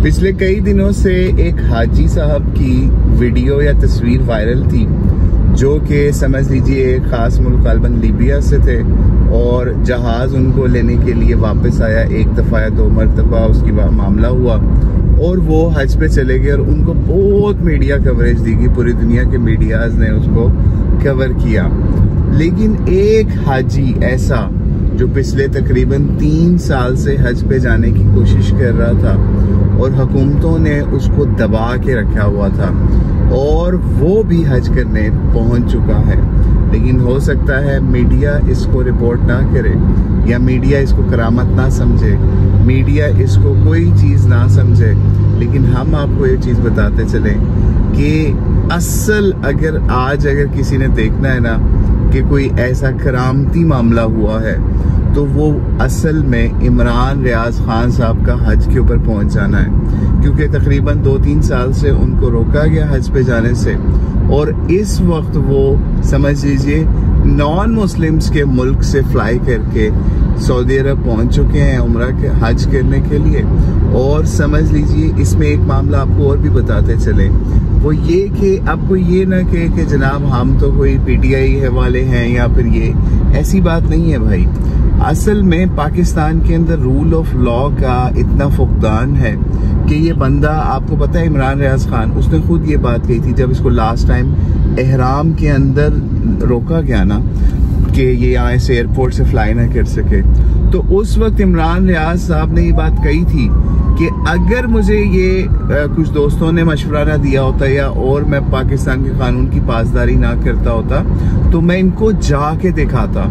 पिछले कई दिनों से एक हाजी साहब की वीडियो या तस्वीर वायरल थी, जो कि समझ लीजिए एक खास मुल्क गालिबन लीबिया से थे और जहाज उनको लेने के लिए वापस आया। एक दफ़ा या दो मरतबा उसकी मामला हुआ और वो हज पे चले गए और उनको बहुत मीडिया कवरेज दी गई, पूरी दुनिया के मीडियाज ने उसको कवर किया। लेकिन एक हाजी ऐसा जो पिछले तकरीबन 3 साल से हज पे जाने की कोशिश कर रहा था और हुकूमतों ने उसको दबा के रखा हुआ था और वो भी हज करने पहुंच चुका है, लेकिन हो सकता है मीडिया इसको रिपोर्ट ना करे या मीडिया इसको करामत ना समझे, मीडिया इसको कोई चीज़ ना समझे। लेकिन हम आपको ये चीज़ बताते चलें कि असल अगर किसी ने देखना है ना कि कोई ऐसा करामती मामला हुआ है तो वो असल में इमरान रियाज खान साहब का हज के ऊपर पहुंच जाना है, क्योंकि तकरीबन 2-3 साल से उनको रोका गया हज पे जाने से और इस वक्त वो समझ लीजिए नॉन मुस्लिम्स के मुल्क से फ्लाई करके सऊदी अरब पहुंच चुके हैं उम्रा के हज करने के लिए। और समझ लीजिए इसमें एक मामला आपको और भी बताते चले, वो ये कि आपको ये ना कहे कि जनाब हम तो कोई पीटीआई है वाले हैं या फिर ये ऐसी बात नहीं है भाई। असल में पाकिस्तान के अंदर रूल ऑफ लॉ का इतना फुकदान है कि ये बंदा, आपको पता है इमरान रियाज खान, उसने खुद ये बात कही थी जब इसको लास्ट टाइम एहराम के अंदर रोका गया ना कि ये यहाँ से एयरपोर्ट से फ्लाई ना कर सके, तो उस वक्त इमरान रियाज साहब ने ये बात कही थी कि अगर मुझे ये कुछ दोस्तों ने मशवरा ना दिया होता या और मैं पाकिस्तान के कानून की पासदारी ना करता होता तो मैं इनको जाके दिखाता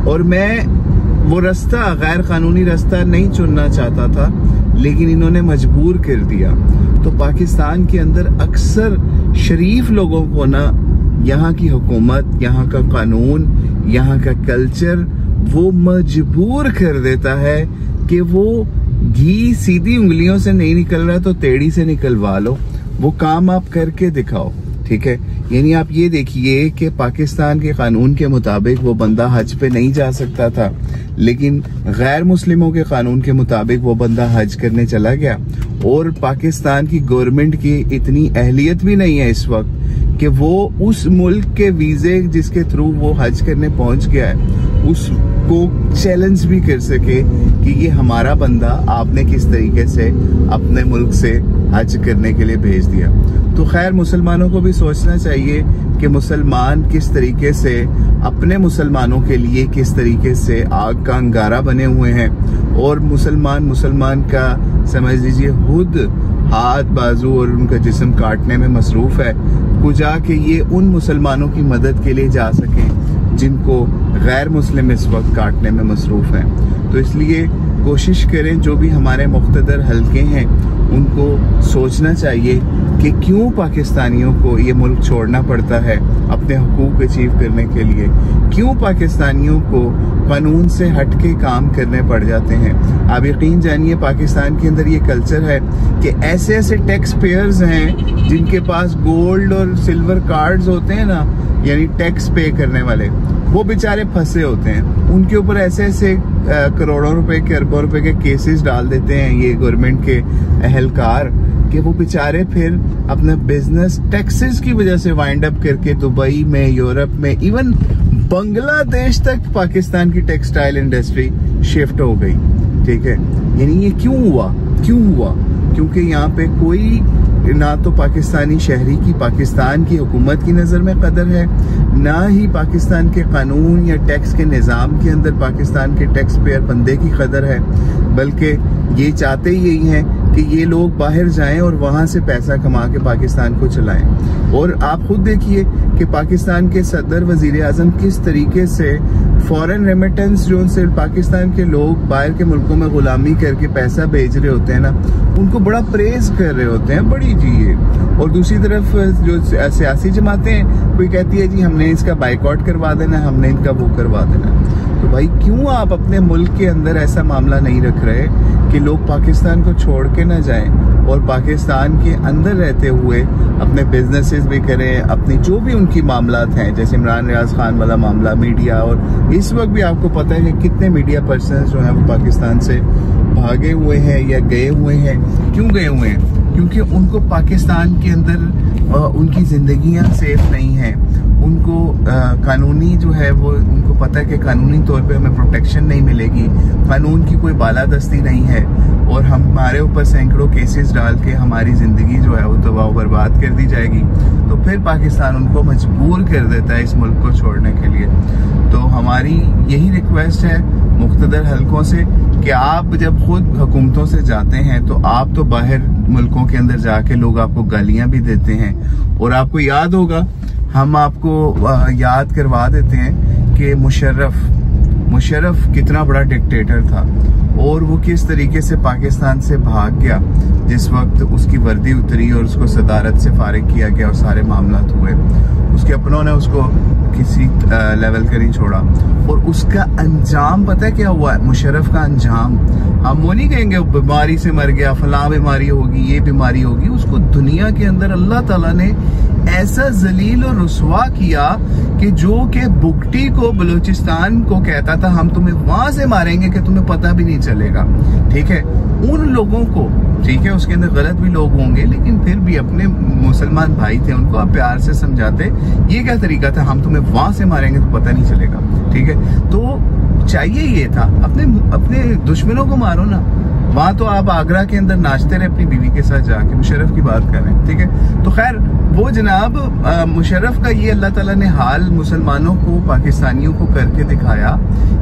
और मैं वो रास्ता गैर कानूनी रास्ता नहीं चुनना चाहता था, लेकिन इन्होंने मजबूर कर दिया। तो पाकिस्तान के अंदर अक्सर शरीफ लोगों को ना यहाँ की हुकूमत, यहाँ का कानून, यहाँ का कल्चर वो मजबूर कर देता है कि वो घी सीधी उंगलियों से नहीं निकल रहा तो टेढ़ी से निकलवा लो, वो काम आप करके दिखाओ, ठीक है। यानी आप ये देखिए कि पाकिस्तान के कानून के मुताबिक वो बंदा हज पे नहीं जा सकता था, लेकिन गैर मुस्लिमों के कानून के मुताबिक वो बंदा हज करने चला गया और पाकिस्तान की गवर्नमेंट की इतनी अहलियत भी नहीं है इस वक्त कि वो उस मुल्क के वीजे जिसके थ्रू वो हज करने पहुंच गया है उसको चैलेंज भी कर सके कि ये हमारा बंदा आपने किस तरीके से अपने मुल्क से हज करने के लिए भेज दिया। तो खैर मुसलमानों को भी सोचना चाहिए कि मुसलमान किस तरीके से अपने मुसलमानों के लिए किस तरीके से आग का अंगारा बने हुए हैं और मुसलमान का समझ लीजिए खुद हाथ बाजू और उनका जिस्म काटने में मसरूफ है, कुजा के ये उन मुसलमानों की मदद के लिए जा सकें जिनको गैर मुस्लिम इस वक्त काटने में मसरूफ हैं। तो इसलिए कोशिश करें, जो भी हमारे मुख्तदर हल्के हैं उनको सोचना चाहिए कि क्यों पाकिस्तानियों को ये मुल्क छोड़ना पड़ता है अपने हुकूक अचीव करने के लिए, क्यों पाकिस्तानियों को कानून से हट के काम करने पड़ जाते हैं। आप यकीन जानिए पाकिस्तान के अंदर ये कल्चर है कि ऐसे ऐसे टैक्स पेयर्स हैं जिनके पास गोल्ड और सिल्वर कार्ड्स होते हैं ना, यानी टैक्स पे करने वाले, वो बेचारे फंसे होते हैं। उनके ऊपर ऐसे ऐसे करोड़ों रुपए के अरबों रुपए के केसेस डाल देते हैं ये गवर्नमेंट के अहलकार कि वो बेचारे फिर अपना बिजनेस टैक्सेस की वजह से वाइंड अप करके दुबई में, यूरोप में, इवन बांग्लादेश तक पाकिस्तान की टेक्सटाइल इंडस्ट्री शिफ्ट हो गई, ठीक है। यानी ये क्यों हुआ? क्योंकि यहाँ पे कोई ना तो पाकिस्तानी शहरी की पाकिस्तान की हुकूमत की नज़र में कदर है, ना ही पाकिस्तान के कानून या टैक्स के निज़ाम के अंदर पाकिस्तान के टैक्स पेयर बंदे की कदर है, बल्कि ये चाहते ही यही हैं कि ये लोग बाहर जाएं और वहाँ से पैसा कमा के पाकिस्तान को चलाएं। और आप खुद देखिए कि पाकिस्तान के सदर वजीर आज़म किस तरीके से फॉरेन रेमिटेंस जो उनसे पाकिस्तान के लोग बाहर के मुल्कों में गुलामी करके पैसा भेज रहे होते हैं ना, उनको बड़ा प्रेज कर रहे होते हैं, बड़ी जी ये। और दूसरी तरफ जो सियासी जमातें हैं, कोई कहती है जी हमने इसका बाइकआउट करवा देना, हमने इनका वो करवा देना। तो भाई क्यों आप अपने मुल्क के अंदर ऐसा मामला नहीं रख रहे कि लोग पाकिस्तान को छोड़ के ना जाएं और पाकिस्तान के अंदर रहते हुए अपने बिजनेसेस भी करें, अपनी जो भी उनकी मामलात हैं, जैसे इमरान रियाज खान वाला मामला, मीडिया, और इस वक्त भी आपको पता है कि कितने मीडिया पर्सन जो हैं वो पाकिस्तान से भागे हुए हैं या गए हुए हैं। क्यों गए हुए हैं? क्योंकि उनको पाकिस्तान के अंदर उनकी जिंदगियां सेफ नहीं है। उनको कानूनी जो है वो उनको पता है कि कानूनी तौर पे हमें प्रोटेक्शन नहीं मिलेगी, कानून की कोई बालादस्ती नहीं है और हमारे ऊपर सैकड़ों केसेस डाल के हमारी ज़िंदगी जो है वो तबाह बर्बाद कर दी जाएगी। तो फिर पाकिस्तान उनको मजबूर कर देता है इस मुल्क को छोड़ने के लिए। तो हमारी यही रिक्वेस्ट है मुख्तदर हलकों से कि आप जब खुद हुकूमतों से जाते हैं तो आप तो बाहर मुल्कों के अंदर जाके लोग आपको गालियां भी देते हैं। और आपको याद होगा, हम आपको याद करवा देते हैं कि मुशर्रफ कितना बड़ा डिक्टेटर था और वो किस तरीके से पाकिस्तान से भाग गया जिस वक्त उसकी वर्दी उतरी और उसको सदारत से फारिग किया गया और सारे मामला हुए। उसके अपनों ने उसको किसी लेवल का नहीं छोड़ा और उसका अंजाम पता है क्या हुआ? मुशर्रफ का अंजाम, हम वो नहीं कहेंगे वो बीमारी से मर गया, फलां बीमारी होगी, ये बीमारी होगी। उसको दुनिया के अंदर अल्लाह ताला ने ऐसा जलील और रुसवा किया कि जो के बुगटी को बलूचिस्तान को कहता था हम तुम्हें वहां से मारेंगे कि तुम्हें पता भी नहीं चलेगा। ठीक है, उन लोगों को, ठीक है, उसके अंदर गलत भी लोग होंगे लेकिन फिर भी अपने मुसलमान भाई थे, उनको आप प्यार से समझाते। ये क्या तरीका था, हम तुम्हें वहां से मारेंगे तो पता नहीं चलेगा। ठीक है, तो चाहिए ये था अपने दुश्मनों को मारो ना। वहां तो आप आगरा के अंदर नाचते रहे अपनी बीवी के साथ जाके, मुशर्रफ की बात कर रहे हैं। ठीक है, तो खैर वो जनाब मुशर्रफ का ये अल्लाह ताला ने हाल मुसलमानों को, पाकिस्तानियों को करके दिखाया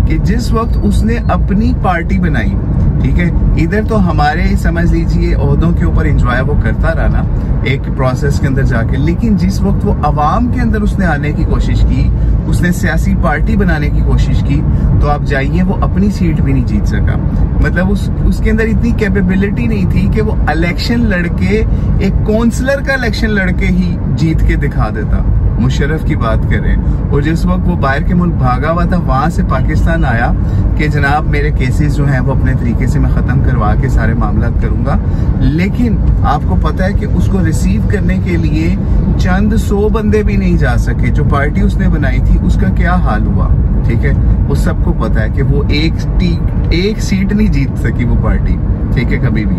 कि जिस वक्त उसने अपनी पार्टी बनाई, ठीक है, इधर तो हमारे समझ लीजिए ओहदों के ऊपर एंजॉय वो करता रहा ना एक प्रोसेस के अंदर जाके, लेकिन जिस वक्त वो अवाम के अंदर उसने आने की कोशिश की, उसने सियासी पार्टी बनाने की कोशिश की, तो आप जाइए वो अपनी सीट भी नहीं जीत सका। मतलब उसके अंदर इतनी कैपेबिलिटी नहीं थी कि वो इलेक्शन लड़के, एक काउंसलर का इलेक्शन लड़के ही जीत के दिखा देता। मुशर्रफ की बात करें, और जिस वक्त वो बाहर के मुल्क भागा हुआ था वहां से पाकिस्तान आया कि जनाब मेरे केसेस जो हैं वो अपने तरीके से मैं खत्म करवा के सारे मामला करूंगा, लेकिन आपको पता है कि उसको रिसीव करने के लिए चंद 100 बंदे भी नहीं जा सके। जो पार्टी उसने बनाई थी उसका क्या हाल हुआ, ठीक है, वो सबको पता है कि वो एक सीट नहीं जीत सकी वो पार्टी, ठीक है, कभी भी।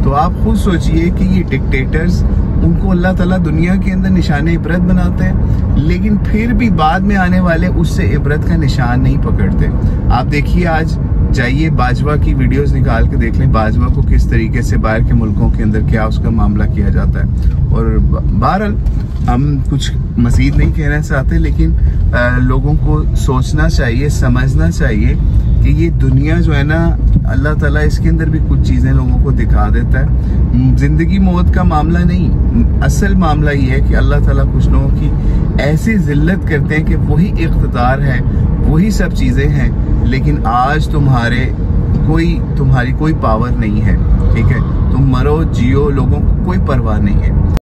तो आप खुद सोचिए कि ये डिक्टेटर्स, उनको अल्लाह ताला दुनिया के अंदर निशान इबरत बनाते हैं, लेकिन फिर भी बाद में आने वाले उससे इबरत का निशान नहीं पकड़ते। आप देखिए, आज जाइए बाजवा की वीडियोस निकाल के देख लें, बाजवा को किस तरीके से बाहर के मुल्कों के अंदर क्या उसका मामला किया जाता है। और बहरहाल हम कुछ मजीद नहीं कहना चाहते, लेकिन लोगों को सोचना चाहिए, समझना चाहिए कि ये दुनिया जो है ना, अल्लाह ताला इसके अंदर भी कुछ चीजें लोगों को दिखा देता है। जिंदगी मौत का मामला नहीं, असल मामला ये है कि अल्लाह ताला कुछ लोगों की ऐसी जिल्लत करते हैं कि वही इख्तिदार है, वही सब चीजें हैं, लेकिन आज तुम्हारी कोई पावर नहीं है। ठीक है, तुम मरो जियो, लोगों को कोई परवाह नहीं है।